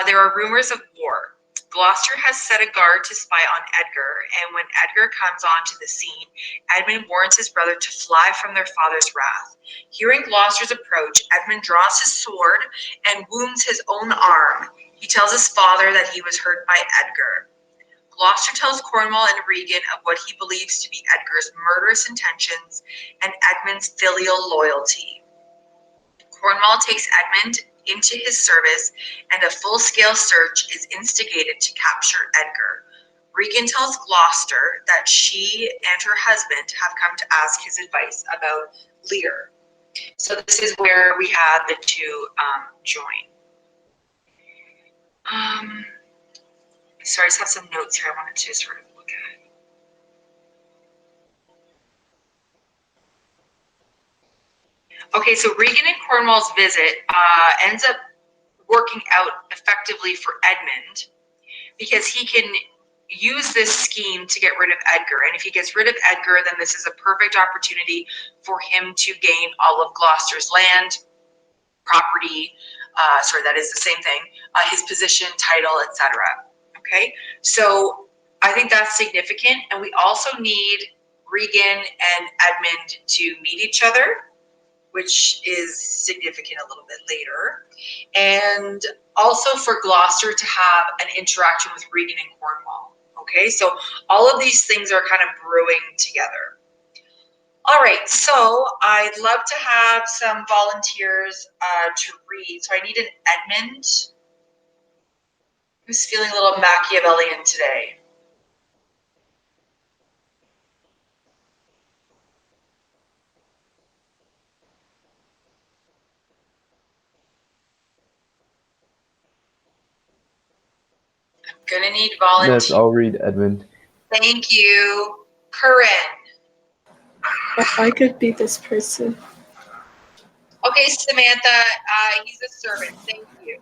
There are rumors of war. Gloucester has set a guard to spy on Edgar, and when Edgar comes onto the scene, Edmund warns his brother to fly from their father's wrath. Hearing Gloucester's approach, Edmund draws his sword and wounds his own arm. He tells his father that he was hurt by Edgar. Gloucester tells Cornwall and Regan of what he believes to be Edgar's murderous intentions and Edmund's filial loyalty. Cornwall takes Edmund into his service, and a full-scale search is instigated to capture Edgar. Regan tells Gloucester that she and her husband have come to ask his advice about Lear. So this is where we have the two join. So I just have some notes here I wanted to sort of look at. Okay, so Regan and Cornwall's visit ends up working out effectively for Edmund because he can use this scheme to get rid of Edgar. And if he gets rid of Edgar, then this is a perfect opportunity for him to gain all of Gloucester's land, property, that is the same thing, his position, title, etc. Okay, so I think that's significant. And we also need Regan and Edmund to meet each other, which is significant a little bit later. And also for Gloucester to have an interaction with Regan and Cornwall. Okay, so all of these things are kind of brewing together. All right, so I'd love to have some volunteers to read. So I need an Edmund. Who's feeling a little Machiavellian today? I'm gonna need volunteers. Yes, I'll read Edmund. Thank you. Corinne. I could be this person. Okay, Samantha, he's a servant. Thank you.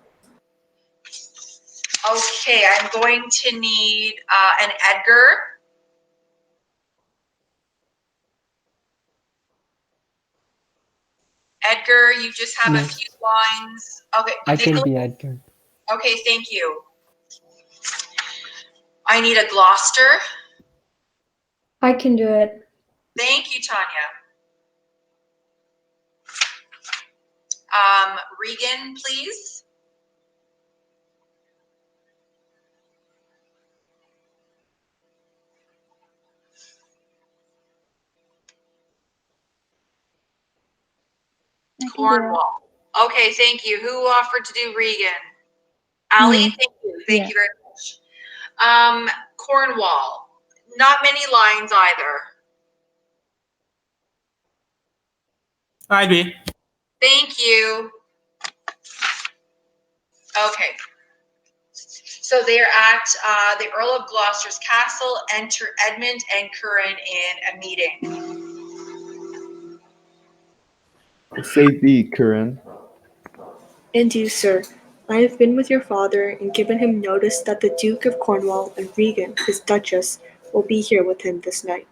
Okay, I'm going to need an Edgar. Edgar, you just have a few lines. Okay, I can be Edgar. Okay, thank you. I need a Gloucester. I can do it. Thank you, Tanya. Regan, please. Cornwall. Okay, thank you. Who offered to do Regan? Allie, thank you. Thank you very much. Cornwall. Not many lines either. I'd be. Thank you. Okay. So they're at the Earl of Gloucester's castle. Enter Edmund and Curran in a meeting. Say thee, Curran. And you, sir, I have been with your father and given him notice that the Duke of Cornwall and Regan, his Duchess, will be here with him this night.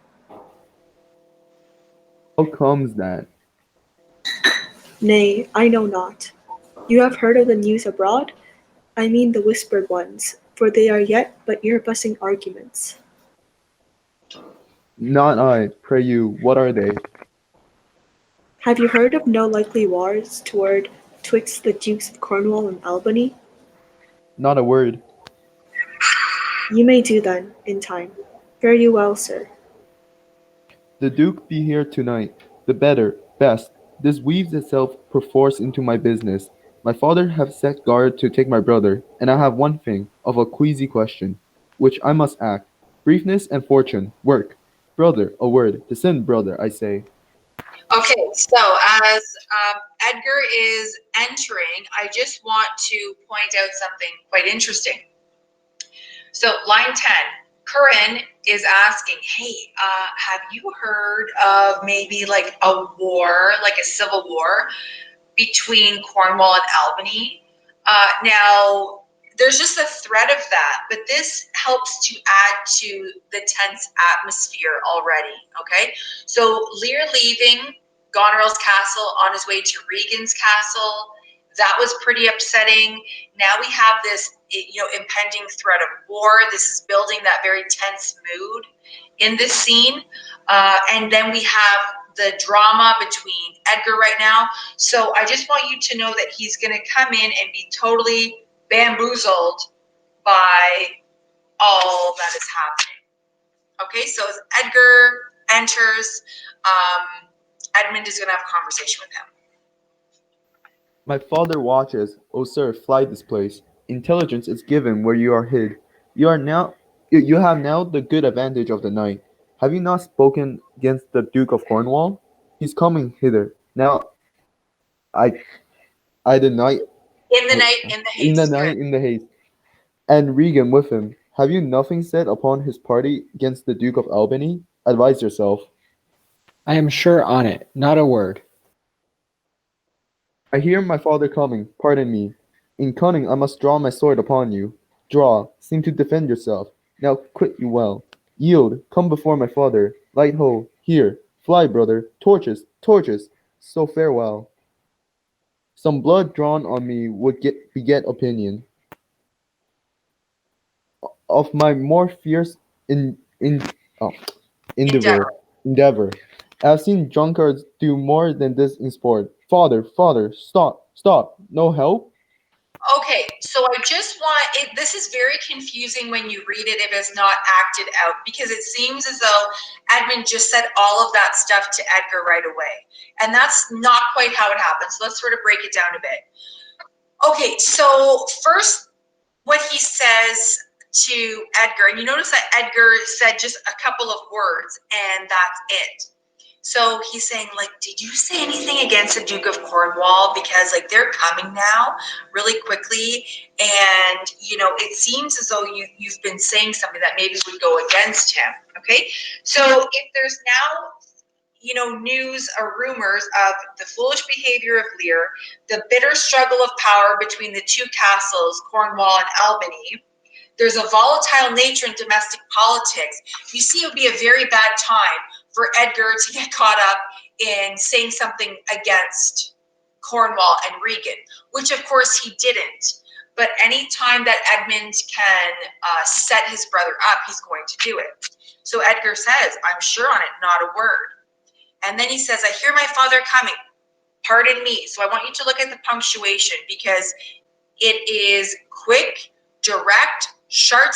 How comes that? Nay, I know not. You have heard of the news abroad? I mean the whispered ones, for they are yet but ear-buzzing arguments. Not I, pray you, what are they? Have you heard of no likely wars twixt the Dukes of Cornwall and Albany? Not a word. You may do then, in time. Fare you well, sir. The Duke be here tonight. The better, best. This weaves itself perforce into my business. My father have set guard to take my brother, and I have one thing, of a queasy question, which I must act. Briefness and fortune, work. Brother, a word. Descend, brother, I say. Okay, so as Edgar is entering, I just want to point out something quite interesting. So line 10, Curran is asking, hey, have you heard of maybe like a war, like a civil war between Cornwall and Albany? Now, there's just a threat of that, but this helps to add to the tense atmosphere already, okay? So Lear leaving Goneril's castle on his way to Regan's castle, That was pretty upsetting. Now we have this, impending threat of war. This is building that very tense mood in this scene. And then we have the drama between Edgar right now. So I just want you to know that he's going to come in and be totally bamboozled by all that is happening. Okay, so as Edgar enters, Edmund is going to have a conversation with him. My father watches. Oh, sir, fly this place. Intelligence is given where you are hid. You have now the good advantage of the night. Have you not spoken against the Duke of Cornwall? He's coming hither. Now, I, I the night In the night, in the in the haste. night Good. in the haste, and Regan with him. Have you nothing said upon his party against the Duke of Albany? Advise yourself. I am sure on it, not a word. I hear my father coming. Pardon me. In cunning, I must draw my sword upon you. Draw. Seem to defend yourself. Now quit you well. Yield. Come before my father. Light ho. Here. Fly, brother. Torches. Torches. So farewell. Some blood drawn on me would beget opinion of my more fierce oh, endeavor. I have seen drunkards do more than this in sport. Father, father, stop, stop. No help? Okay, so I just want it. This is very confusing when you read it if it's not acted out, because it seems as though Edmund just said all of that stuff to Edgar right away. And that's not quite how it happens. Let's sort of break it down a bit. Okay, so first, what he says to Edgar, and you notice that Edgar said just a couple of words, and that's it. So he's saying, like, did you say anything against the Duke of Cornwall? Because, like, they're coming now really quickly. And, it seems as though you've been saying something that maybe would go against him. Okay. So if there's now, news or rumors of the foolish behavior of Lear, the bitter struggle of power between the two castles, Cornwall and Albany, there's a volatile nature in domestic politics. You see, it would be a very bad time for Edgar to get caught up in saying something against Cornwall and Regan, which of course he didn't. But any time that Edmund can set his brother up, he's going to do it. So Edgar says, I'm sure on it, not a word. And then he says, I hear my father coming. Pardon me. So I want you to look at the punctuation, because it is quick, direct, sharp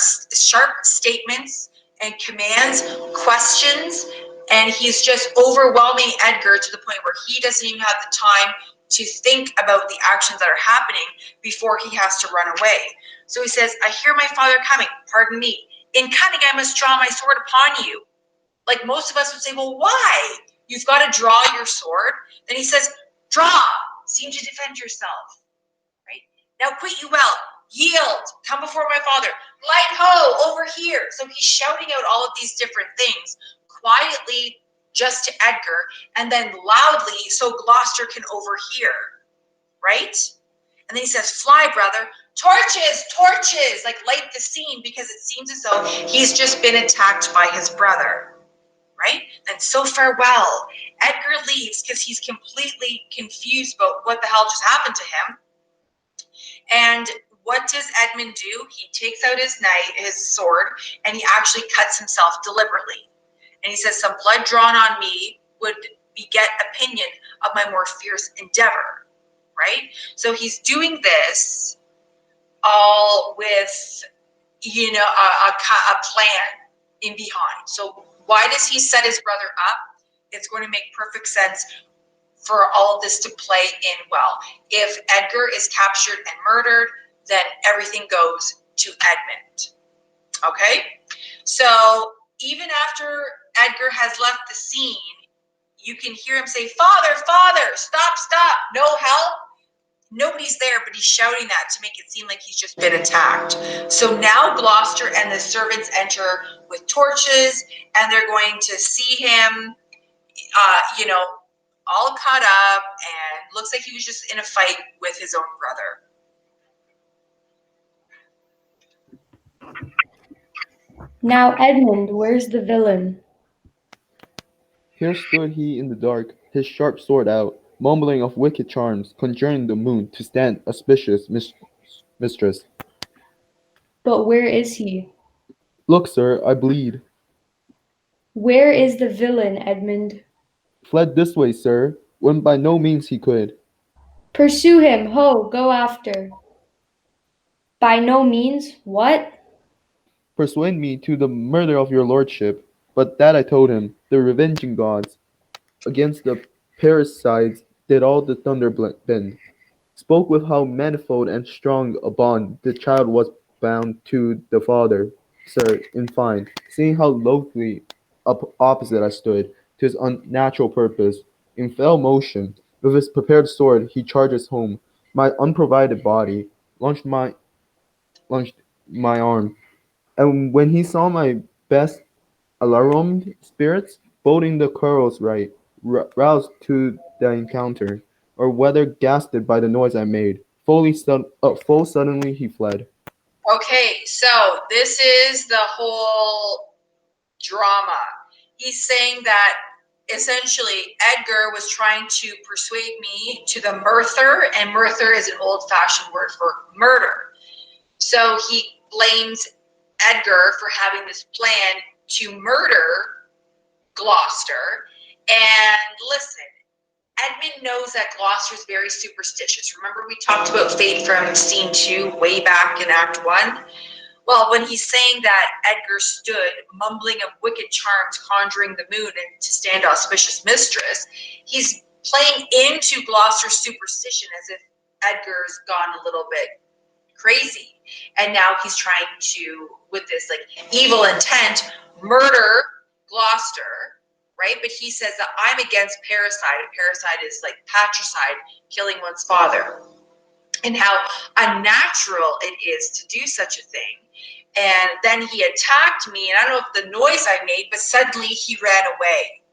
statements and commands, questions, and he's just overwhelming Edgar to the point where he doesn't even have the time to think about the actions that are happening before he has to run away. So he says, I hear my father coming. Pardon me. In cunning, I must draw my sword upon you. Like most of us would say, well, why? You've got to draw your sword. Then he says, draw. Seem to defend yourself. Right? Now quit you well. Yield. Come before my father. Light ho, over here. So he's shouting out all of these different things quietly just to Edgar, and then loudly so Gloucester can overhear. Right? And then he says, fly, brother. Torches, torches. Like light the scene, because it seems as though he's just been attacked by his brother. Right? And so farewell. Edgar leaves because he's completely confused about what the hell just happened to him. And what does Edmund do? He takes out his sword, and he actually cuts himself deliberately. And he says, some blood drawn on me would beget opinion of my more fierce endeavor. Right? So he's doing this all with, a plan in behind. So why does he set his brother up? It's going to make perfect sense for all of this to play in well. If Edgar is captured and murdered, then everything goes to Edmund. Okay? So even after Edgar has left the scene, you can hear him say, Father, Father, stop, stop, no help. Nobody's there, but he's shouting that to make it seem like he's just been attacked. So now Gloucester and the servants enter with torches, and they're going to see him, all caught up, and looks like he was just in a fight with his own brother. Now, Edmund, where's the villain? Here stood he in the dark, his sharp sword out. mumbling of wicked charms, conjuring the moon to stand auspicious mistress. But where is he? Look, sir, I bleed. Where is the villain, Edmund? Fled this way, sir, when by no means he could. Pursue him, ho, go after. By no means, what? Persuade me to the murder of your lordship. But that I told him, the revenging gods against the parricides did all the thunder bend. Spoke with how manifold and strong a bond the child was bound to the father. Sir, in fine, seeing how loathly opposite I stood to his unnatural purpose, in fell motion, with his prepared sword he charges home. My unprovided body launched my arm, and when he saw my best alarmed spirits, boding the quarrel's right, roused to the encounter, or whether gasted by the noise I made, full suddenly he fled. Okay, so this is the whole drama. He's saying that essentially Edgar was trying to persuade me to the murther, and murther is an old-fashioned word for murder. So he blames Edgar for having this plan to murder Gloucester. And listen, Edmund knows that Gloucester is very superstitious. Remember, we talked about fate from scene 2 way back in Act 1? Well, when he's saying that Edgar stood, mumbling of wicked charms, conjuring the moon and to stand auspicious mistress, he's playing into Gloucester's superstition as if Edgar's gone a little bit crazy. And now he's trying to, with this like evil intent, murder Gloucester, right? But he says that I'm against parricide, and parricide is like patricide, killing one's father, and how unnatural it is to do such a thing. And then he attacked me, and I don't know if the noise I made, but suddenly he ran away.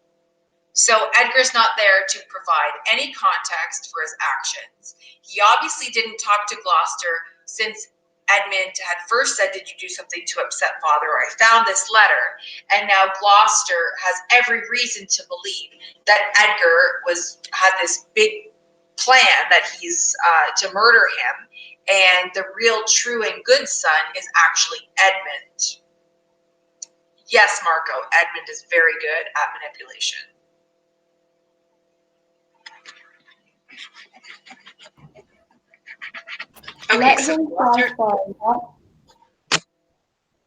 So Edgar's not there to provide any context for his actions. He obviously didn't talk to Gloucester since Edmund had first said, did you do something to upset father? Or I found this letter. And now Gloucester has every reason to believe that Edgar had this big plan that he's to murder him. And the real, true, and good son is actually Edmund. Yes, Marco, Edmund is very good at manipulation. Okay, Let so him fly far,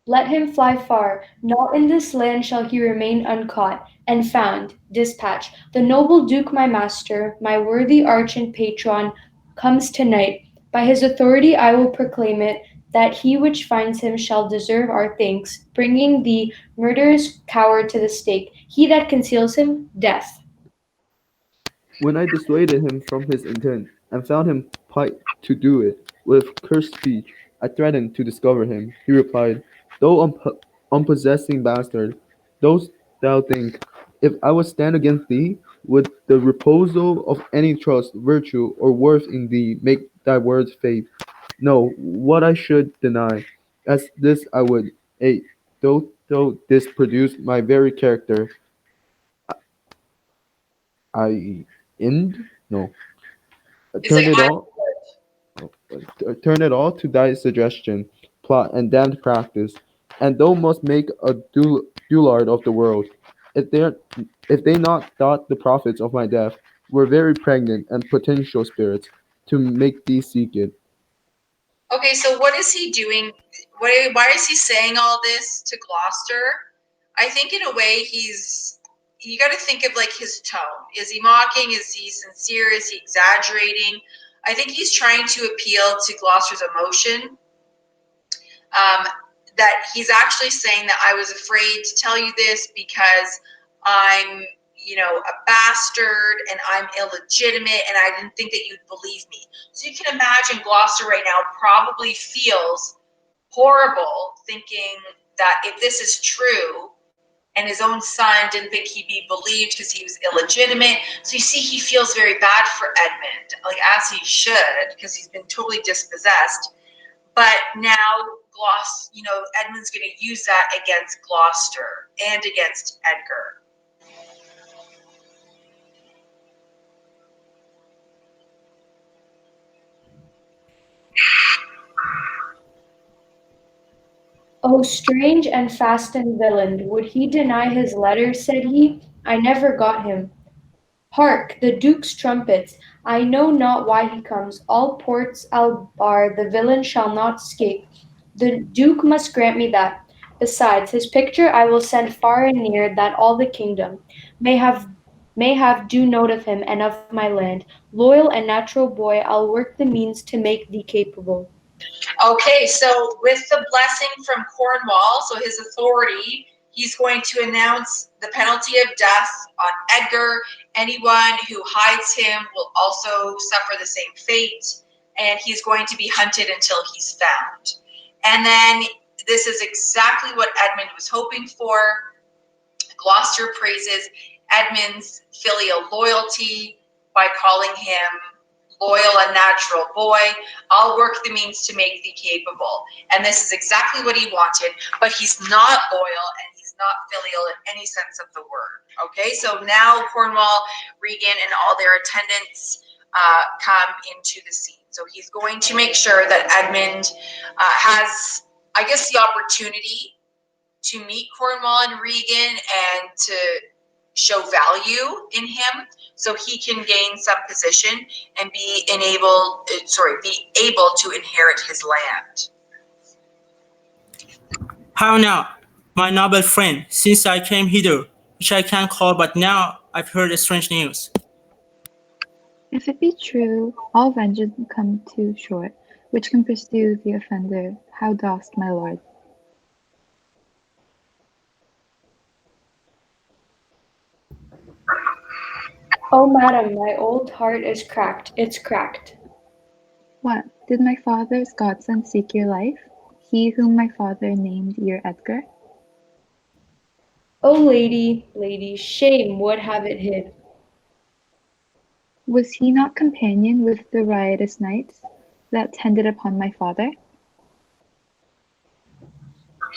let him fly far. Not in this land shall he remain uncaught and found. Dispatch. The noble Duke, my master, my worthy arch and patron, comes tonight. By his authority I will proclaim it, that he which finds him shall deserve our thanks, bringing the murderous coward to the stake. He that conceals him, death. When I dissuaded him from his intent, and found him plight to do it, with cursed speech, I threatened to discover him. He replied, Thou unpossessing bastard, dost thou think, if I would stand against thee, would the reposal of any trust, virtue, or worth in thee make thy words faith? No, what I should deny, as this I would, though this produce my very character, I end? No. it's Turn like it I all turn it all to thy suggestion, plot, and damned practice, and thou must make a dullard of the world. If they if they not thought the prophets of my death were very pregnant and potential spirits, to make thee seek it. Okay, so what is he doing? Why is he saying all this to Gloucester? I think in a way you got to think of like his tone. Is he mocking? Is he sincere? Is he exaggerating? I think he's trying to appeal to Gloucester's emotion. That he's actually saying that I was afraid to tell you this because I'm, a bastard and I'm illegitimate and I didn't think that you'd believe me. So you can imagine Gloucester right now probably feels horrible thinking that if this is true and his own son didn't think he'd be believed because he was illegitimate. So you see, he feels very bad for Edmund, like as he should, because he's been totally dispossessed. But now Edmund's going to use that against Gloucester and against Edgar. Oh, strange and fast and villain, would he deny his letters, said he? I never got him. Hark, the Duke's trumpets! I know not why he comes. All ports I'll bar, the villain shall not escape. The Duke must grant me that. Besides, his picture I will send far and near, that all the kingdom may have due note of him and of my land. Loyal and natural boy, I'll work the means to make thee capable. Okay, so with the blessing from Cornwall, so his authority, he's going to announce the penalty of death on Edgar. Anyone who hides him will also suffer the same fate, and he's going to be hunted until he's found. And then this is exactly what Edmund was hoping for. Gloucester praises Edmund's filial loyalty by calling him loyal and natural boy. I'll work the means to make thee capable. And this is exactly what he wanted, but he's not loyal and he's not filial in any sense of the word. Okay, so now Cornwall, Regan, and all their attendants come into the scene. So he's going to make sure that Edmund has, I guess, the opportunity to meet Cornwall and Regan and to show value in him so he can gain some position and be able to inherit his land. How now, my noble friend, since I came hither, which I can call, but now I've heard strange news. If it be true, all vengeance come too short, which can pursue the offender. How dost, my lord? Oh, madam, my old heart is cracked, it's cracked. What, did my father's godson seek your life? He whom my father named your Edgar? Oh, lady, shame would have it hid. Was he not companion with the riotous knights that tended upon my father?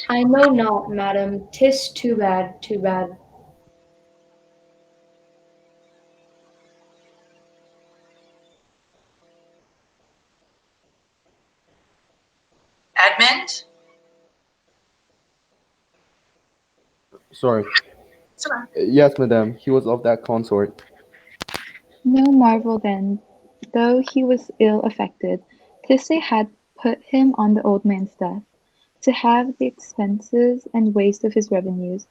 I know not, madam, 'tis too bad, too bad. Edmund? Sorry. Sorry. Yes, madame, he was of that consort. No marvel then, though he was ill affected, 'tis they had put him on the old man's death, to have the expenses and waste of his revenues.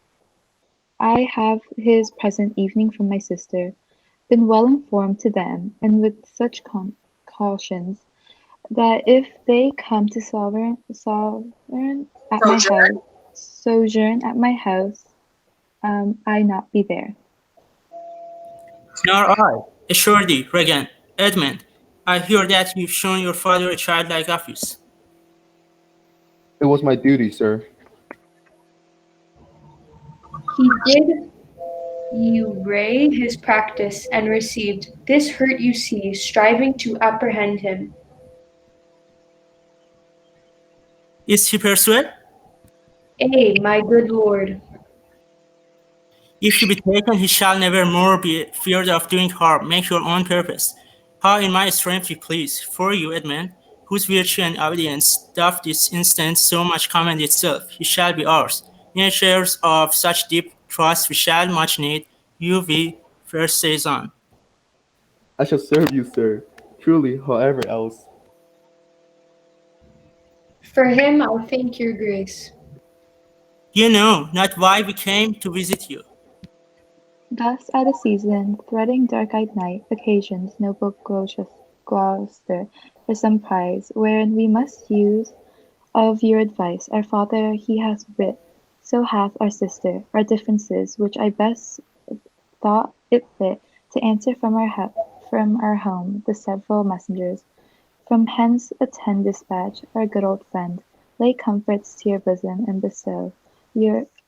I have his present evening from my sister, been well informed to them, and with such cautions, that if they come to sojourn at my house, I not be there. Nor I. Assure thee, Regan, Edmund, I hear that you've shown your father a childlike office. It was my duty, sir. He did you ray his practice and received this hurt you see, striving to apprehend him. Is he persuaded? My good lord. If he be taken, he shall never more be feared of doing harm. Make your own purpose. How in my strength you please. For you, Edmund, whose virtue and obedience doth this instant so much commend itself, he shall be ours. Natures of such deep trust we shall much need. You we first saison. I shall serve you, sir. Truly, however else. For him I thank your grace. You know not why we came to visit you. Thus at a season, threading dark-eyed night, occasions noble Gloucester for some prize, wherein we must use of your advice. Our father he hath writ, so hath our sister, our differences, which I best thought it fit to answer from our home the several messengers. From hence attend dispatch, our good old friend, lay comforts to your bosom, and bestow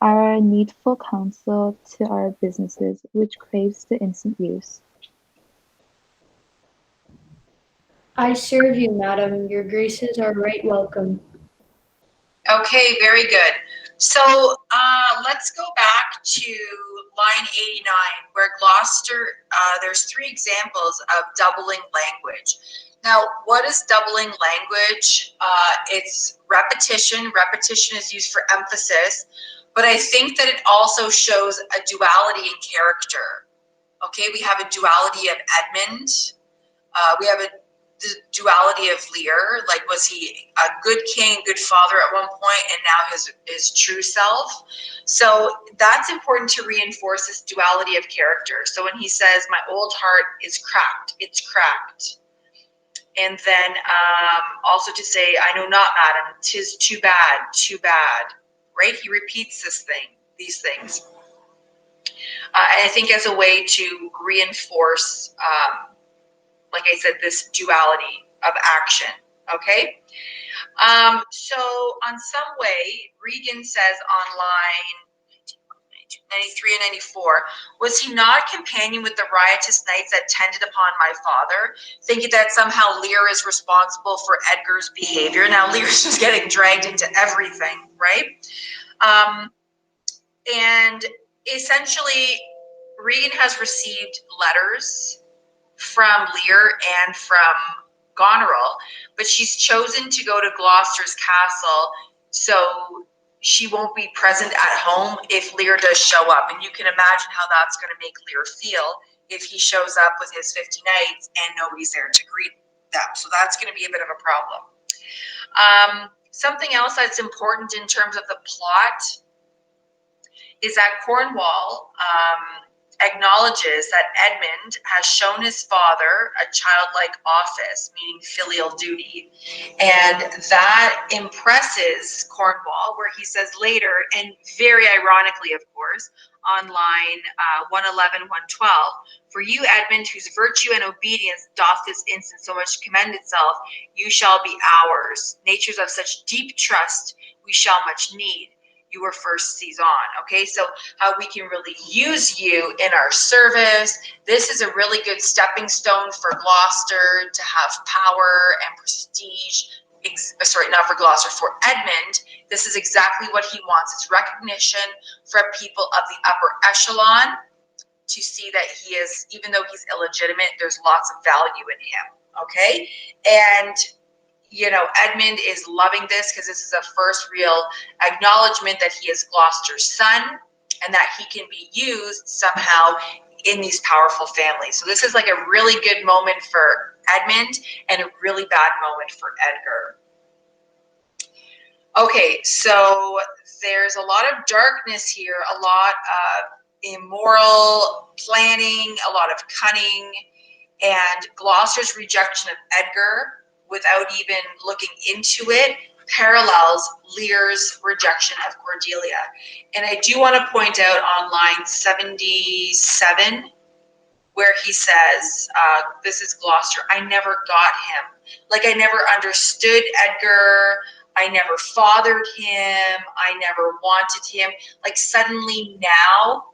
our needful counsel to our businesses, which craves the instant use. I serve you, madam, your graces are right welcome. Okay, very good. So let's go back to line 89, where Gloucester, there's three examples of doubling language. Now, what is doubling language? It's repetition. Repetition is used for emphasis, but I think that it also shows a duality in character. Okay, we have a duality of Edmund. We have the duality of Lear. Like, was he a good king, good father at one point, and now his true self? So that's important to reinforce this duality of character. So when he says, "My old heart is cracked," it's cracked. And then also to say, "I know not, madam, 'tis too bad, right? He repeats these things. And I think as a way to reinforce, like I said, this duality of action, okay? So on some way, Regan says on line 93 and 94, "Was he not a companion with the riotous knights that tended upon my father?" Thinking that somehow Lear is responsible for Edgar's behavior. Now Lear's just getting dragged into everything, right? And essentially, Regan has received letters from Lear and from Goneril, but she's chosen to go to Gloucester's castle, so she won't be present at home if Lear does show up. And you can imagine how that's going to make Lear feel if he shows up with his 50 knights and nobody's there to greet them. So that's going to be a bit of a problem. Something else that's important in terms of the plot is that Cornwall acknowledges that Edmund has shown his father a childlike office, meaning filial duty. And that impresses Cornwall, where he says later, and very ironically, of course, on line 111, 112, "For you, Edmund, whose virtue and obedience doth this instant so much commend itself, you shall be ours. Natures of such deep trust we shall much need. You were first sees on." Okay, so how we can really use you in our service. This is a really good stepping stone for Gloucester to have power and prestige. Sorry, not for Gloucester, for Edmund. This is exactly what he wants. It's recognition from people of the upper echelon to see that he is, even though he's illegitimate, there's lots of value in him. Okay, and Edmund is loving this because this is a first real acknowledgement that he is Gloucester's son and that he can be used somehow in these powerful families. So this is like a really good moment for Edmund and a really bad moment for Edgar. Okay, so there's a lot of darkness here, a lot of immoral planning, a lot of cunning, and Gloucester's rejection of Edgar, without even looking into it, parallels Lear's rejection of Cordelia. And I do want to point out on line 77, where he says, this is Gloucester, "I never got him. Like, I never understood Edgar. I never fathered him. I never wanted him." Like, suddenly now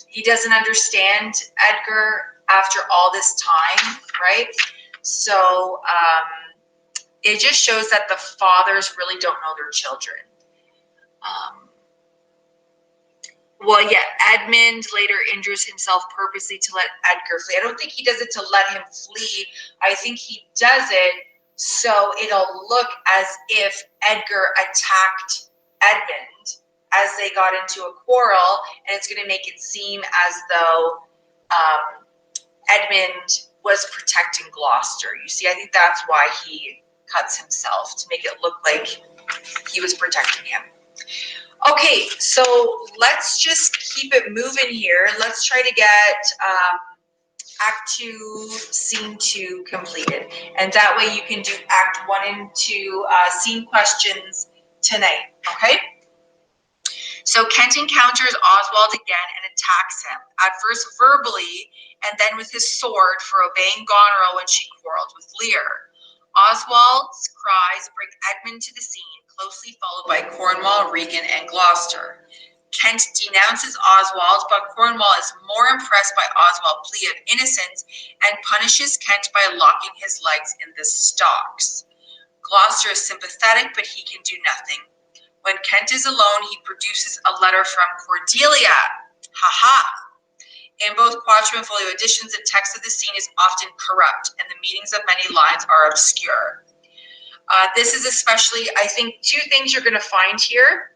he doesn't understand Edgar after all this time, right? So it just shows that the fathers really don't know their children. Edmund later injures himself purposely to let Edgar flee. I don't think he does it to let him flee. I think he does it so it'll look as if Edgar attacked Edmund as they got into a quarrel, and it's going to make it seem as though Edmund was protecting Gloucester. You see, I think that's why he cuts himself, to make it look like he was protecting him. Okay, so let's just keep it moving here. Let's try to get Act 2, Scene 2 completed. And that way you can do Act 1 and 2 scene questions tonight, okay? So Kent encounters Oswald again and attacks him, at first verbally, and then with his sword for obeying Goneril when she quarreled with Lear. Oswald's cries bring Edmund to the scene, closely followed by Cornwall, Regan, and Gloucester. Kent denounces Oswald, but Cornwall is more impressed by Oswald's plea of innocence and punishes Kent by locking his legs in the stocks. Gloucester is sympathetic, but he can do nothing. When Kent is alone, he produces a letter from Cordelia. Ha-ha! In both quarto and folio editions, the text of the scene is often corrupt, and the meanings of many lines are obscure. This is especially, I think, two things you're going to find here.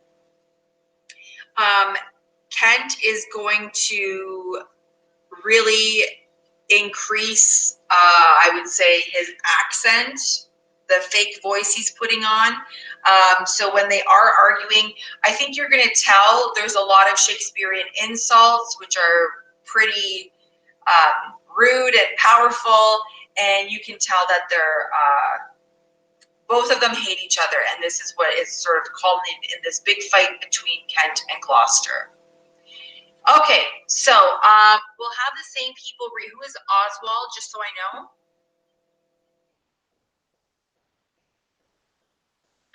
Kent is going to really increase, I would say, his accent, the fake voice he's putting on. So when they are arguing, I think you're going to tell there's a lot of Shakespearean insults, which are pretty rude and powerful, and you can tell that they're both of them hate each other, and this is what is sort of culminated in this big fight between Kent and Gloucester. Okay, so we'll have the same people read. Who is Oswald, just so I know?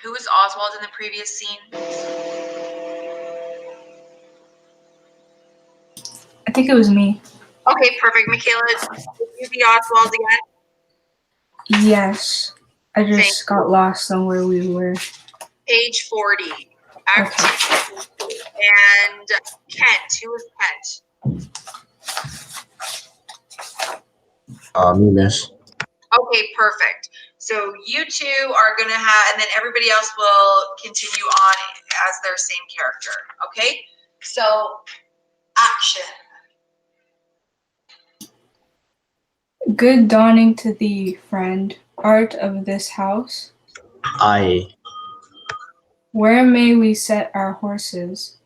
Who was Oswald in the previous scene? I think it was me. Okay, perfect. Michaela, did you be Oswald again? Yes. I just got lost on where we were. Page 40. Act 2. And Kent. Who is Kent? Me, miss. Okay, perfect. So you two are going to have, and then everybody else will continue on as their same character. Okay? So, action. Good dawning to thee, friend, art of this house. Aye, Where may we set our horses?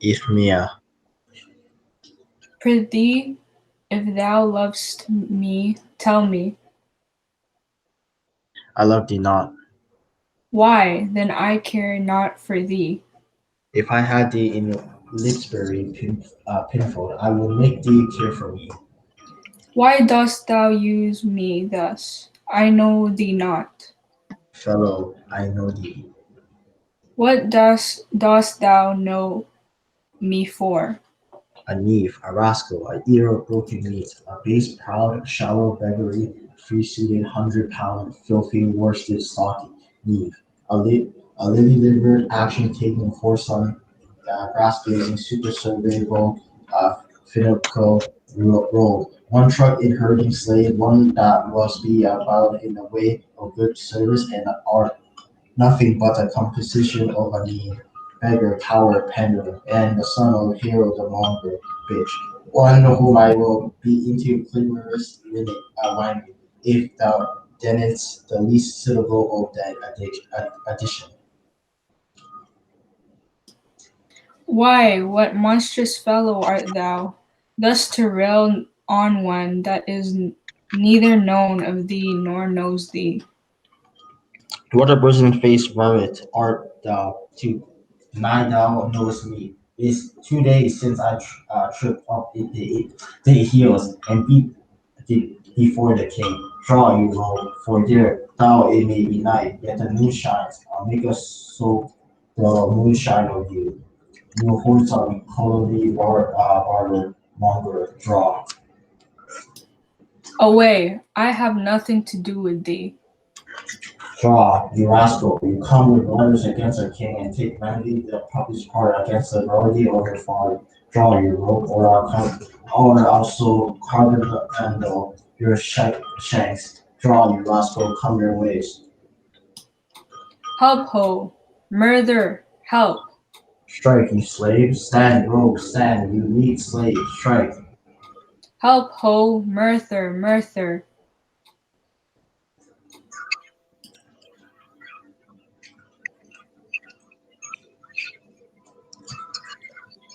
Ifmia. Prithee, if thou lovest me, tell me. I love thee not. Why, then I care not for thee. If I had thee in Lipsbury pinfold, I will make thee care for me. Why dost thou use me thus? I know thee not. Fellow, I know thee. What dost thou know me for? A knave, a rascal, a eater of broken meat, a base, proud, shallow beggary, free-suited, 100-pound, filthy, worsted, stocky knave, a lily-livered, action-taking, whoreson, grass-gazing, super-surveyable, finical rogue. One truck in herding slave, one that must be about in the way of good service and art, nothing but a composition of a knave, beggar, coward, pandering, and the son of hero the monger, bitch. One whom I will be into clamorous whining, if thou deniest the least syllable of that addition. Why, what monstrous fellow art thou, thus to rail on one that is neither known of thee nor knows thee? What a brazen faced varlet art thou to deny thou knowest me? It is 2 days since I tripped up the heels and beat before the king. Draw, you rogue, for there thou it may be night, yet the moon shines. I'll make us so the moonshine of you. You wholesome, holy barber, monger, draw. Away, I have nothing to do with thee. Draw, you rascal, you come with letters against our king and take manly the puppy's part against the melody of your father. Draw, you rogue, or I'll so carve the handle your shanks. Draw, you rascal, come your ways. Help, ho! Murder! Help! Strike, you slave, stand, rogue, stand, you weak slave, strike. Help, ho! Murther! Murther!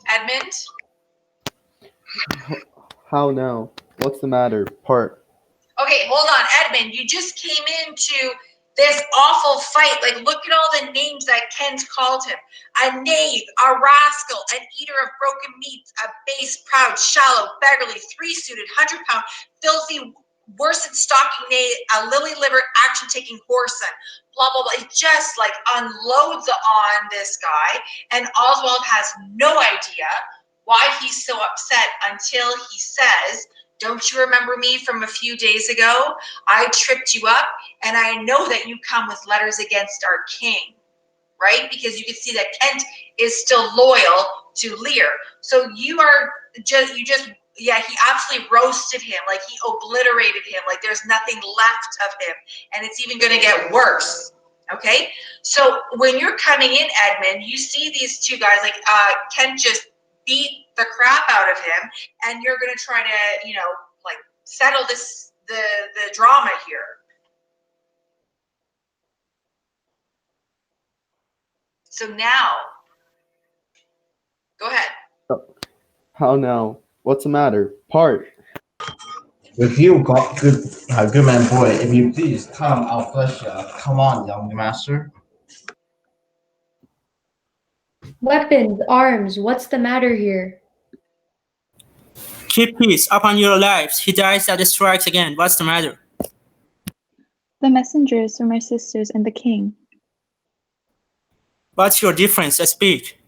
Edmund? How now? What's the matter? Part. Okay, hold on. Edmund, you just came into this awful fight. Like, look at all the names that Kent called him. A knave, a rascal, an eater of broken meats, a base, proud, shallow, beggarly, three-suited, 100-pound, filthy, worsted, stocking knave, a lily-livered, action-taking whoreson, blah, blah, blah. It just, like, unloads on this guy, and Oswald has no idea why he's so upset until he says, "Don't you remember me from a few days ago? I tripped you up, and I know that you come with letters against our king," right? Because you can see that Kent is still loyal to Lear. So you just yeah, he absolutely roasted him, like he obliterated him, like there's nothing left of him, and it's even going to get worse. Okay, so when you're coming in, Edmund, you see these two guys, like Kent just beat the crap out of him, and you're going to try to, you know, like settle this the drama here. So now, go ahead. How now? What's the matter? Part. With you, good man boy, if you please come, I'll flesh you. Come on, young master. Weapons, arms, what's the matter here? Keep peace upon your lives. He dies that strikes again. What's the matter? The messengers from our sisters and the king. What's your difference? Speak.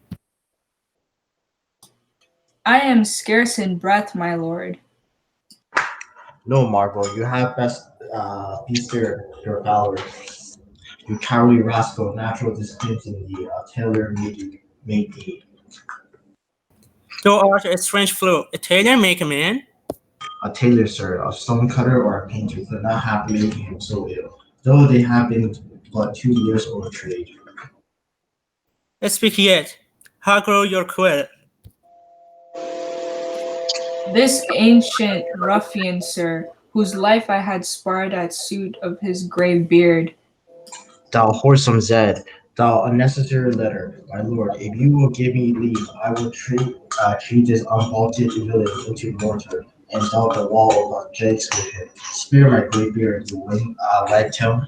I am scarce in breath, my lord. No, Marvel, you have best bestir your valor. You cowardly rascal, natural disciplines in the tailor made thee. Thou art a strange fellow. A tailor make a man? A tailor, sir, a stone cutter or a painter could not have made him so ill, though they have been but 2 years old trade. Speak yet. How grow your quill? This ancient ruffian, sir, whose life I had spared at suit of his grey beard. Thou whoresome Zed, thou unnecessary letter, my lord, if you will give me leave, I will treat this unvaulted villain into mortar, and thou the wall of jakes with him. Spare my grey beard, you leg tail.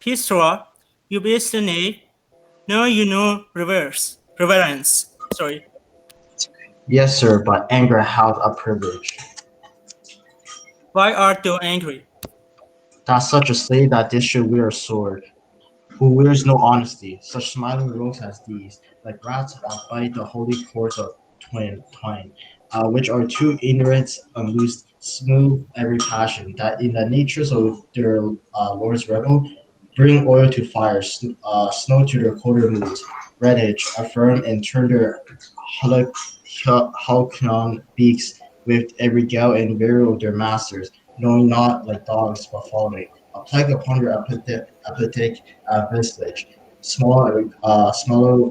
Pistra, you beast knave. No, you know reverence. Sorry. Yes, sir, but anger hath a privilege. Why art thou angry? That such a slave that this should wear a sword, who wears no honesty, such smiling rogues as these, like rats bite the holy cords of twine, which are too ignorant, unloosed, smooth every passion, that in the natures of their lord's rebel, bring oil to fire, snow to their colder moods, reddish, affirm, and turn their halcyon beaks with every gale and burial of their masters, knowing not like dogs but following. A plague upon your apathetic visage. Swallow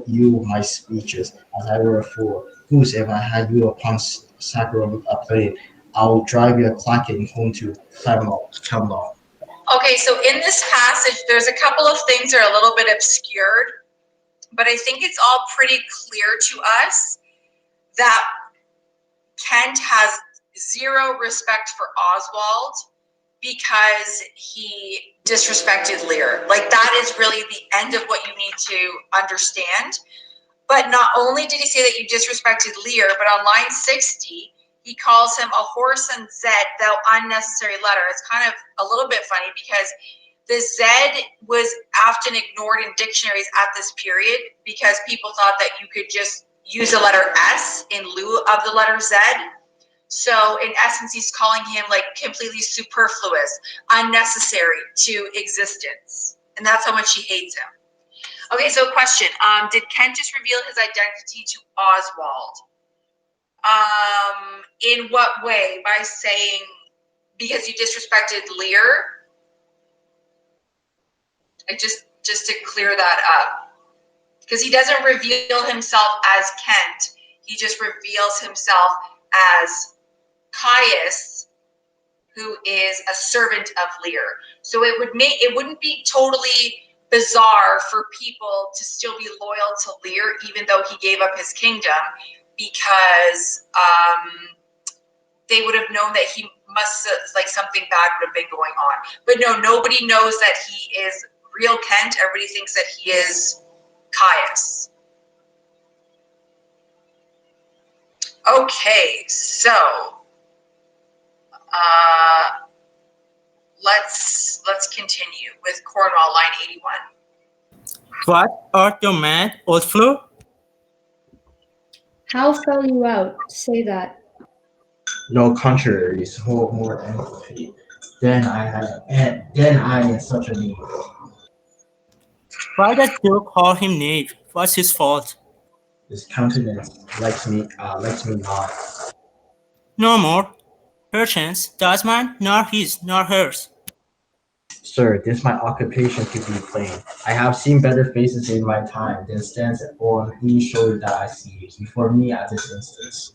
you my speeches, as I were a fool. Whose, if I had you upon sacral plain, I'll drive you a clacking home to Camelot. Okay, so in this passage, there's a couple of things that are a little bit obscured, but I think it's all pretty clear to us that Kent has zero respect for Oswald because he disrespected Lear. Like, that is really the end of what you need to understand. But not only did he say that you disrespected Lear, but on line 60, he calls him a horse and Zed, thou unnecessary letter. It's kind of a little bit funny because the Zed was often ignored in dictionaries at this period because people thought that you could just use the letter S in lieu of the letter Z. So in essence, he's calling him like completely superfluous, unnecessary to existence. And that's how much he hates him. Okay, so question. Did Kent just reveal his identity to Oswald? In what way? By saying, because you disrespected Lear? Just to clear that up. Because he doesn't reveal himself as Kent. He just reveals himself as Caius, who is a servant of Lear. So it wouldn't be totally bizarre for people to still be loyal to Lear, even though he gave up his kingdom, because they would have known that he must, like, something bad would have been going on. But no, nobody knows that he is real Kent. Everybody thinks that he is Caius. Okay, so let's continue with Cornwall, line 81. What? Art thou mad, old fellow? How fell you out? Say that. No contraries, hold more empathy. Then I in such a need. Why does thou call him knave? What's his fault? His countenance likes me not. No more. Perchance, does mine, nor his, nor hers. Sir, this my occupation to be plain. I have seen better faces in my time than stands on whose shoulder that I see before me at this instance.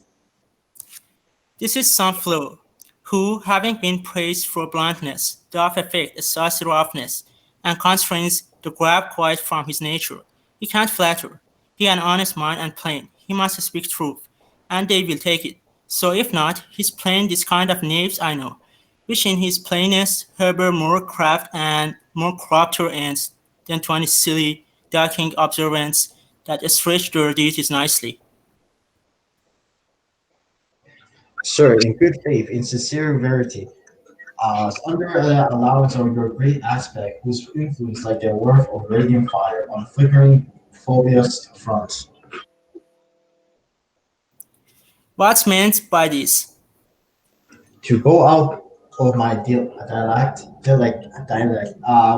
This is some fool, who, having been praised for bluntness, doth affect a saucy roughness, and constrains the grab quite from his nature. He can't flatter. He an honest mind and plain. He must speak truth, and they will take it. So if not, he's plain this kind of knaves I know, which in his plainness harbour more craft and more craftier ends than 20 silly, ducking observants that stretch their duties nicely. Sir, in good faith, in sincere verity, under the allowance of your great aspect, whose influence like the warmth of radiant fire on flickering fulvous fronts. What's meant by this? To go out of my dialect,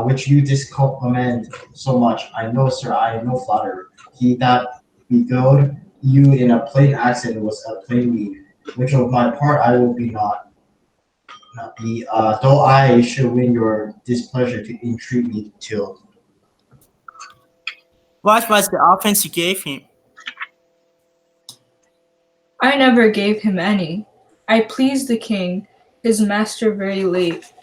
which you discomment so much, I know, sir, I am no flatterer. He that beguiled you in a plain accent was a plain weed, which of my part I will be not be, though I should win your displeasure to entreat me till. What was the offense you gave him? I never gave him any. I pleased the king, his master very late,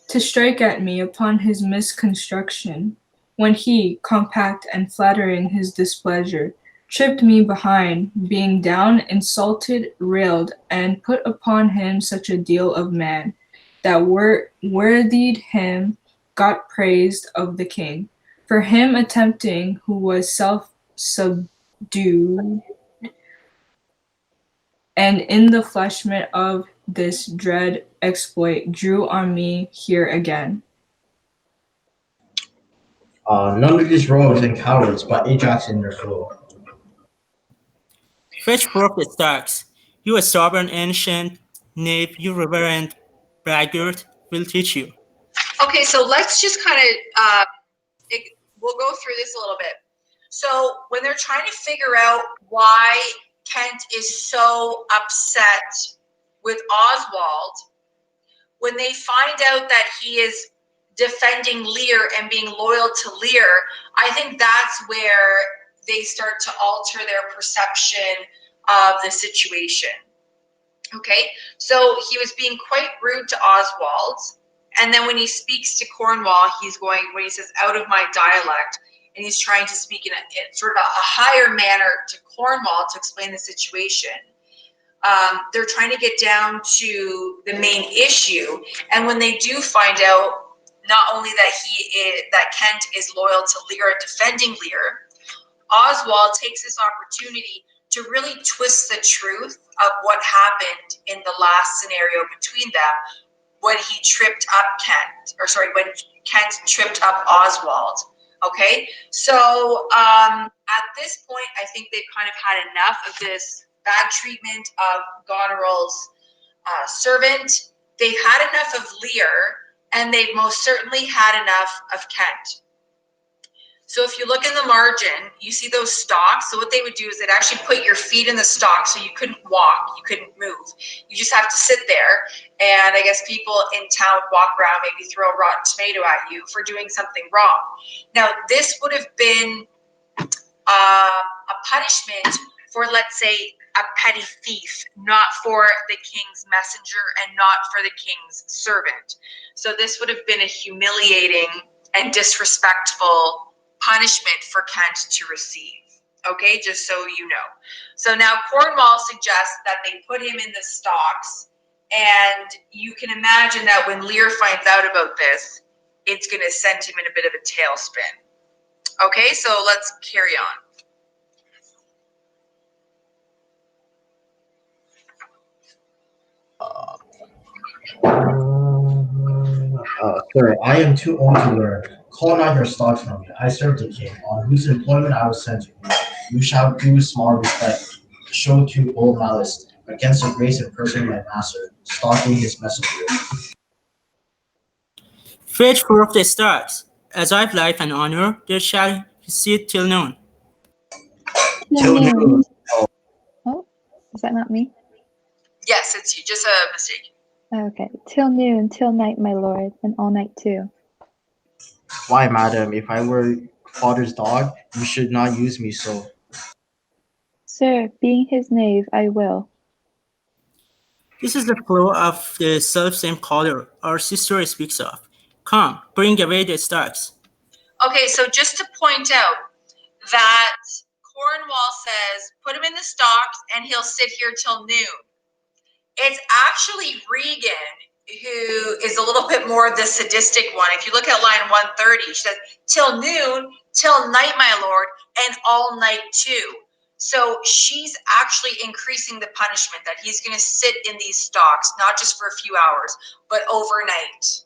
to strike at me upon his misconstruction, when he, compact and flattering his displeasure, tripped me behind, being down, insulted, railed, and put upon him such a deal of man, that worthied him got praised of the king, for him attempting who was self-subdued, and in the fleshment of this dread exploit drew on me here again. None of these rogues and cowards but Ajax in their flow. Fetch forth the stocks. You a stubborn ancient knave, you reverend braggart, will teach you. Okay, so let's just kind of, we'll go through this a little bit. So when they're trying to figure out why Kent is so upset with Oswald, when they find out that he is defending Lear and being loyal to Lear, I think that's where they start to alter their perception of the situation. Okay, so he was being quite rude to Oswald, and then when he speaks to Cornwall, when he says out of my dialect, and he's trying to speak in sort of a higher manner to Cornwall to explain the situation. They're trying to get down to the main issue, and when they do find out not only that Kent is loyal to Lear and defending Lear, Oswald takes this opportunity to really twist the truth of what happened in the last scenario between them when he tripped up when Kent tripped up Oswald. Okay, so at this point, I think they've kind of had enough of this bad treatment of Goneril's servant. They've had enough of Lear, and they've most certainly had enough of Kent. So if you look in the margin, you see those stalks. So what they would do is they'd actually put your feet in the stock so you couldn't walk, you couldn't move. You just have to sit there. And I guess people in town would walk around, maybe throw a rotten tomato at you for doing something wrong. Now, this would have been a punishment for, let's say, a petty thief, not for the king's messenger and not for the king's servant. So this would have been a humiliating and disrespectful punishment for Kent to receive. Okay, just so you know. So now Cornwall suggests that they put him in the stocks, and you can imagine that when Lear finds out about this, it's going to send him in a bit of a tailspin. Okay, so let's carry on. Sir, I am too old to learn. Call not your stocks from me. I serve the king, on whose employment I was sent to. You shall do small respect. Show to old malice against the grace and person of my master, stalking his messenger. Fetch forth the stars. As I've life and honor, there shall he sit till noon. Till noon. Oh, is that not me? Yes, it's you. Just a mistake. Okay. Till noon, till night, my lord, and all night too. Why, madam, if I were father's dog, you should not use me so. Sir, being his knave, I will. This is the flow of the self-same color our sister speaks of. Come, bring away the stocks. Okay, so just to point out that Cornwall says, put him in the stocks and he'll sit here till noon. It's actually Regan who is a little bit more of the sadistic one. If you look at line 130, she says, till noon, till night, my lord, and all night too. So she's actually increasing the punishment that he's going to sit in these stocks, not just for a few hours, but overnight.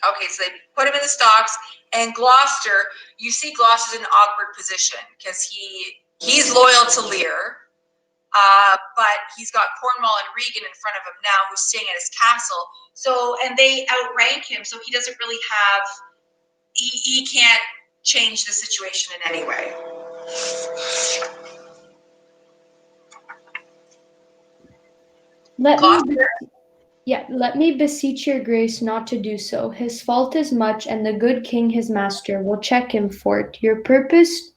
Okay, so they put him in the stocks, and Gloucester, you see Gloucester's in an awkward position because he's loyal to Lear, but he's got Cornwall and Regan in front of him now, who's staying at his castle. So, and they outrank him, so he doesn't really have, he can't change the situation in any way. Let me beseech your grace not to do so. His fault is much, and the good king his master will check him for't. Your purposed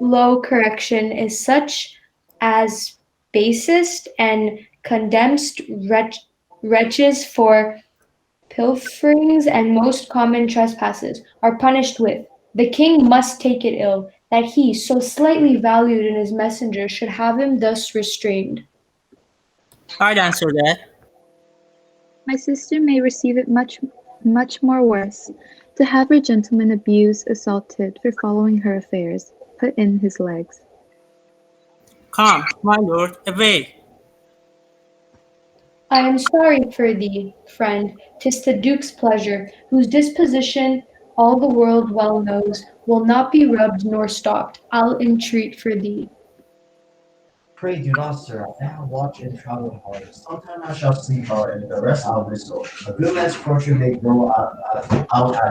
low correction is such as basest and condemned wretches for pilferings and most common trespasses are punished with. The king must take it ill, that he, so slightly valued in his messenger, should have him thus restrained. I'd answer that. My sister may receive it much more worse, to have her gentleman abused, assaulted, for following her affairs, put in his legs. Come, my lord, away. I am sorry for thee, friend. 'Tis the Duke's pleasure, whose disposition all the world well knows, will not be rubbed nor stopped. I'll entreat for thee. Pray do not, sir. I have watch and travel hard. Sometime I shall sleep hard, and the rest I'll bestow. A good man's fortune may grow out at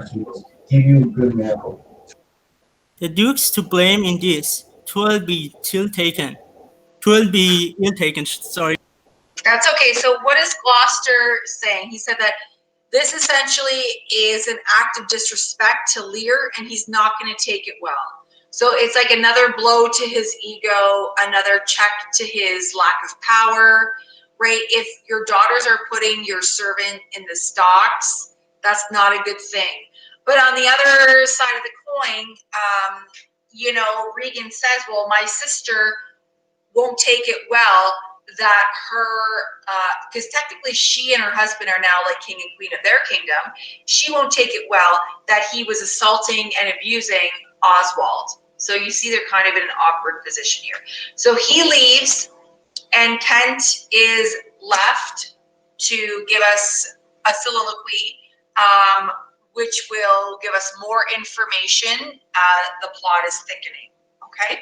heels. Give you a good miracle. The Duke's to blame in this. 'Twill be ill taken. Sorry. That's okay. So what is Gloucester saying? He said that this essentially is an act of disrespect to Lear, and he's not going to take it well. So it's like another blow to his ego, another check to his lack of power, right? If your daughters are putting your servant in the stocks, that's not a good thing. But on the other side of the coin, Regan says, well, my sister won't take it well that because technically she and her husband are now like king and queen of their kingdom. She won't take it well that he was assaulting and abusing Oswald. So you see they're kind of in an awkward position here. So he leaves, and Kent is left to give us a soliloquy, which will give us more information. The plot is thickening. Okay.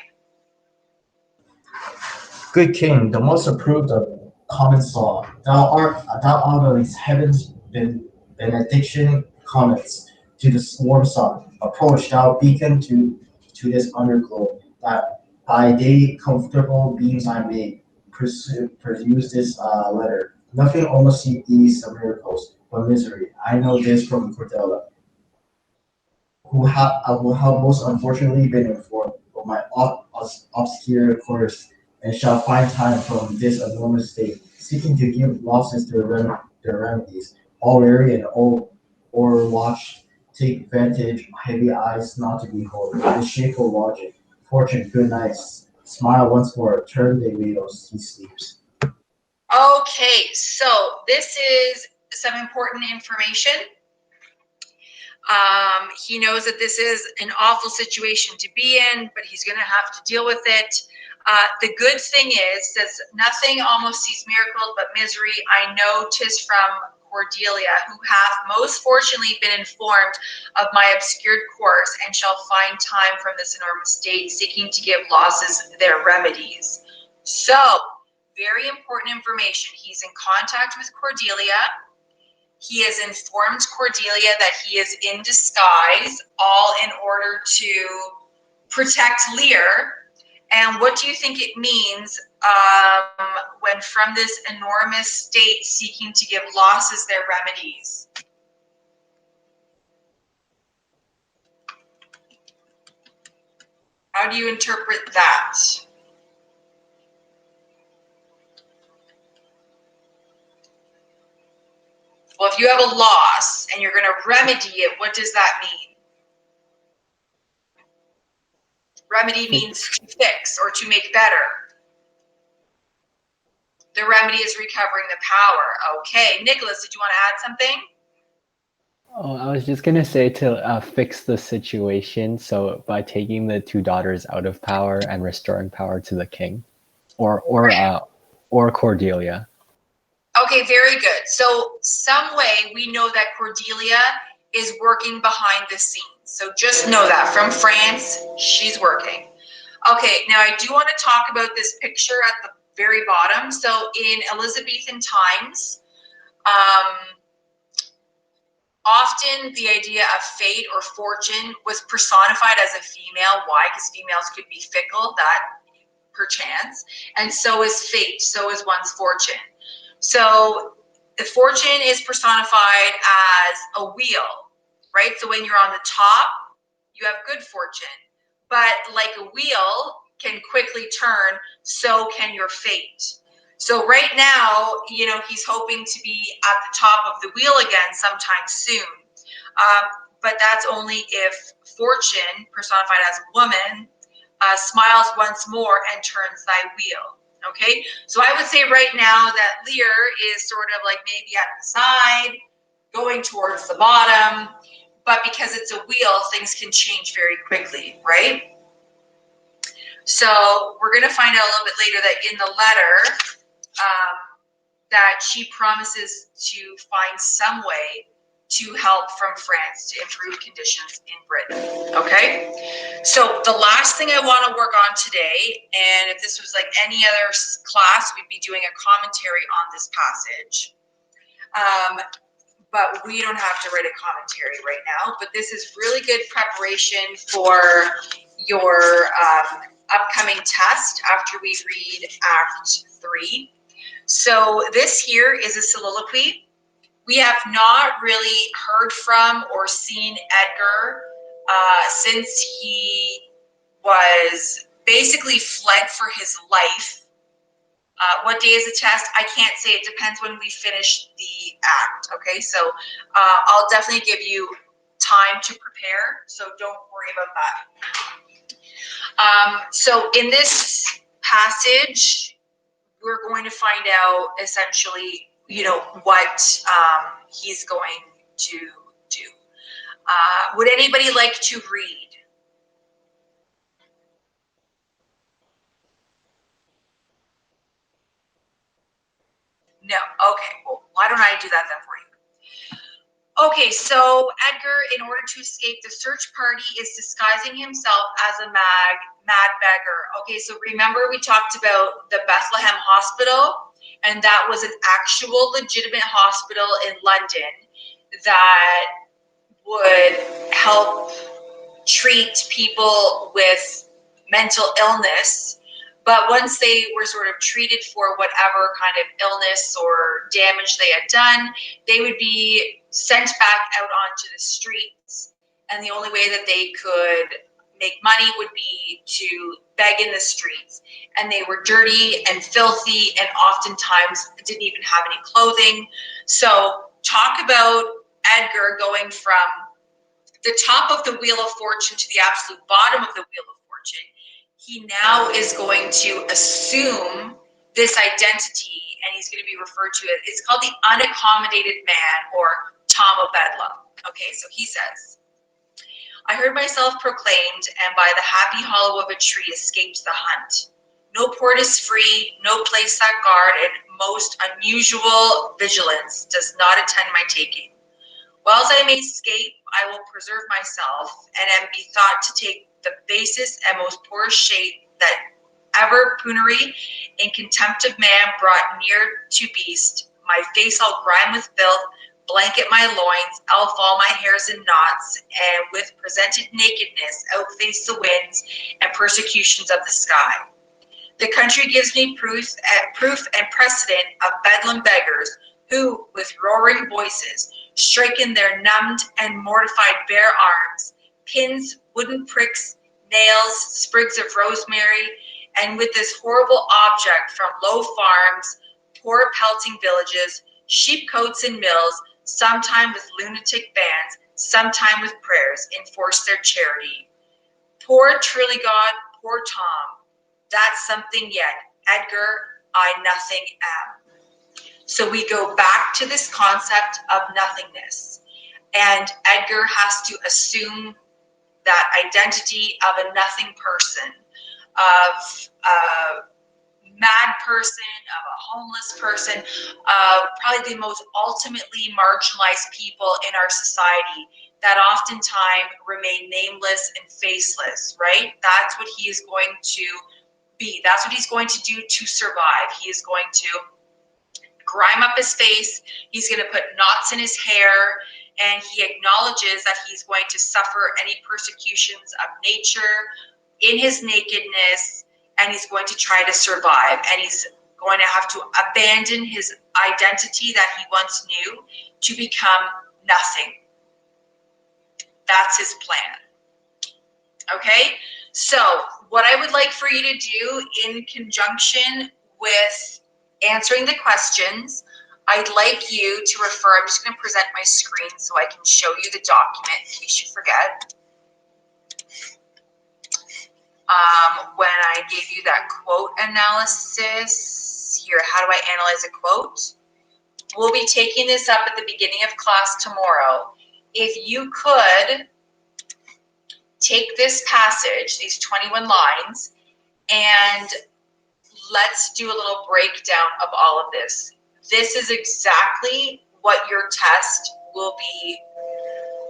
Good king, the most approved of common law, thou art out of these heavens benediction comets to the warm sun. Approach, thou beacon to this underglow, that by day comfortable beams I may produce this letter. Nothing almost seems these miracles, but misery. I know this from Cordelia, who have most unfortunately been informed of my obscure course, and shall find time from this enormous state, seeking to give losses their remedies, all weary and all overwatched, take vantage, heavy eyes not to behold, the shameful logic, fortune, good nights, smile once more, turn the wheels, he sleeps. Okay, so this is some important information. He knows that this is an awful situation to be in, but he's going to have to deal with it. The good thing is, says nothing almost sees miracles but misery. I know 'tis from Cordelia, who hath most fortunately been informed of my obscured course, and shall find time from this enormous state, seeking to give losses their remedies. So, very important information. He's in contact with Cordelia. He has informed Cordelia that he is in disguise, all in order to protect Lear. And what do you think it means when from this enormous state seeking to give losses their remedies. How do you interpret that? Well, if you have a loss and you're going to remedy it, what does that mean? Remedy means to fix or to make better. The remedy is recovering the power. Okay, Nicholas, did you want to add something? Oh, I was just gonna say to fix the situation. So by taking the two daughters out of power and restoring power to the king, or Cordelia. Okay, very good. So some way we know that Cordelia is working behind the scenes. So just know that from France, she's working. Okay, now I do want to talk about this picture at the very bottom. So in Elizabethan times, often the idea of fate or fortune was personified as a female. Why? Because females could be fickle, that perchance. And so is fate, so is one's fortune. So the fortune is personified as a wheel, right? So when you're on the top, you have good fortune. But like a wheel can quickly turn, so can your fate. So right now, you know, he's hoping to be at the top of the wheel again sometime soon. But that's only if fortune, personified as a woman, smiles once more and turns thy wheel. Okay, so I would say right now that Lear is sort of like maybe at the side, going towards the bottom, but because it's a wheel, things can change very quickly, right? So we're going to find out a little bit later that in the letter that she promises to find some way to help from France to improve conditions in Britain, okay? So the last thing I want to work on today, and if this was like any other class, we'd be doing a commentary on this passage. But we don't have to write a commentary right now, but this is really good preparation for your upcoming test after we read Act 3. So this here is a soliloquy. We have not really heard from or seen Edgar since he was basically fled for his life. What day is the test? I can't say. It depends when we finish the act, okay? So I'll definitely give you time to prepare, so don't worry about that. So in this passage, we're going to find out essentially, you know, what he's going to do. Would anybody like to read? No. Okay. Well, why don't I do that then for you? Okay, so Edgar, in order to escape the search party, is disguising himself as a mad beggar. Okay, so remember we talked about the Bethlehem Hospital, and that was an actual legitimate hospital in London that would help treat people with mental illness. But once they were sort of treated for whatever kind of illness or damage they had done, they would be sent back out onto the streets. And the only way that they could make money would be to beg in the streets. And they were dirty and filthy and oftentimes didn't even have any clothing. So talk about Edgar going from the top of the wheel of fortune to the absolute bottom of the wheel of fortune. He now is going to assume this identity, and he's going to be referred to as, it's called the unaccommodated man, or Tom of Bedlam. Okay, so he says, I heard myself proclaimed, and by the happy hollow of a tree escaped the hunt. No port is free, no place that guard, and most unusual vigilance does not attend my taking. Whiles I may escape, I will preserve myself, and am bethought to take the basest and most poorest shape that ever prunery and contempt of man brought near to beast. My face all grime with filth, blanket my loins, elf all my hairs in knots, and with presented nakedness outface the winds and persecutions of the sky. The country gives me proof and precedent of Bedlam beggars who, with roaring voices, striken their numbed and mortified bare arms, pins, wooden pricks, nails, sprigs of rosemary, and with this horrible object from low farms, poor pelting villages, sheepcotes and mills, sometime with lunatic bands, sometime with prayers, enforce their charity. Poor Trilligod, poor Tom, that's something yet. Edgar, I nothing am. So we go back to this concept of nothingness. And Edgar has to assume that identity of a nothing person, of a mad person, of a homeless person, probably the most ultimately marginalized people in our society that oftentimes remain nameless and faceless, right? That's what he is going to be. That's what he's going to do to survive. He is going to grime up his face. He's going to put knots in his hair, and he acknowledges that he's going to suffer any persecutions of nature in his nakedness, and he's going to try to survive, and he's going to have to abandon his identity that he once knew to become nothing. That's his plan. Okay? So what I would like for you to do in conjunction with answering the questions, I'd like you to refer, I'm just going to present my screen so I can show you the document in case you forget. When I gave you that quote analysis, here, how do I analyze a quote? We'll be taking this up at the beginning of class tomorrow. If you could take this passage, these 21 lines, and let's do a little breakdown of all of this. This is exactly what your test will be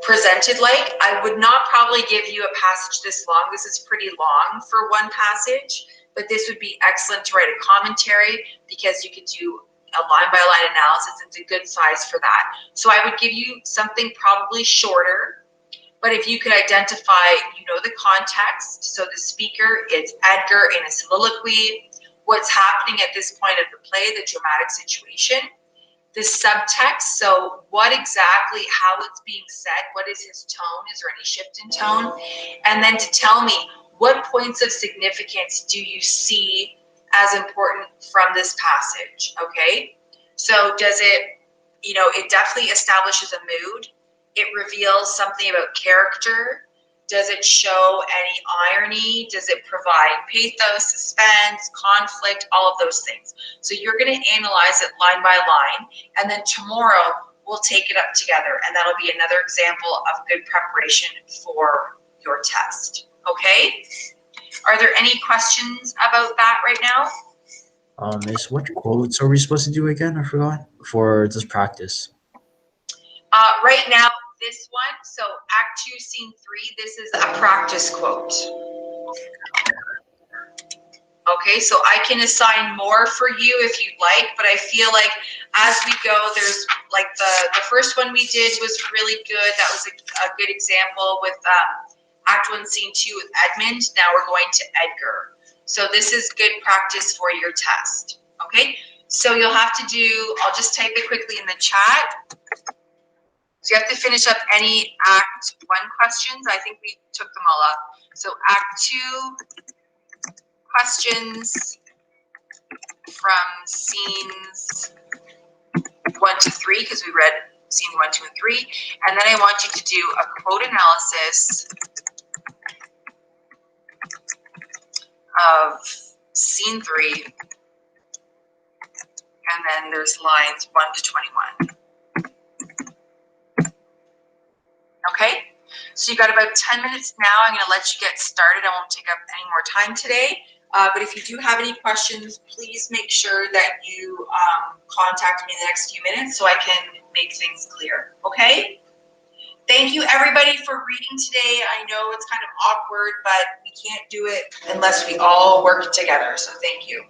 presented like. I would not probably give you a passage this long. This is pretty long for one passage, but this would be excellent to write a commentary because you could do a line-by-line analysis. It's a good size for that. So I would give you something probably shorter, but if you could identify, you know, the context. So the speaker is Edgar in a soliloquy. What's happening at this point of the play, the dramatic situation. The subtext, so what exactly, how it's being said, what is his tone, is there any shift in tone? And then to tell me, what points of significance do you see as important from this passage, okay? So does it, you know, it definitely establishes a mood. It reveals something about character. Does it show any irony? Does it provide pathos, suspense, conflict, all of those things? So you're going to analyze it line by line, and then tomorrow we'll take it up together, and that'll be another example of good preparation for your test. Okay? Are there any questions about that right now? Miss, what quotes are we supposed to do again? I forgot. For this practice. Right now, this one, so Act 2, Scene 3, this is a practice quote. Okay, so I can assign more for you if you'd like, but I feel like as we go, there's like the first one we did was really good. That was a good example with Act 1, Scene 2 with Edmund. Now we're going to Edgar. So this is good practice for your test, okay? So you'll have to do, I'll just type it quickly in the chat. So you have to finish up any Act 1 questions. I think we took them all up. So Act 2 questions from scenes 1 to 3, because we read scene 1, 2, and 3. And then I want you to do a quote analysis of scene 3. And then there's lines 1 to 21. Okay, so you've got about 10 minutes now. I'm going to let you get started. I won't take up any more time today. But if you do have any questions, please make sure that you contact me in the next few minutes so I can make things clear. Okay? Thank you, everybody, for reading today. I know it's kind of awkward, but we can't do it unless we all work together. So thank you.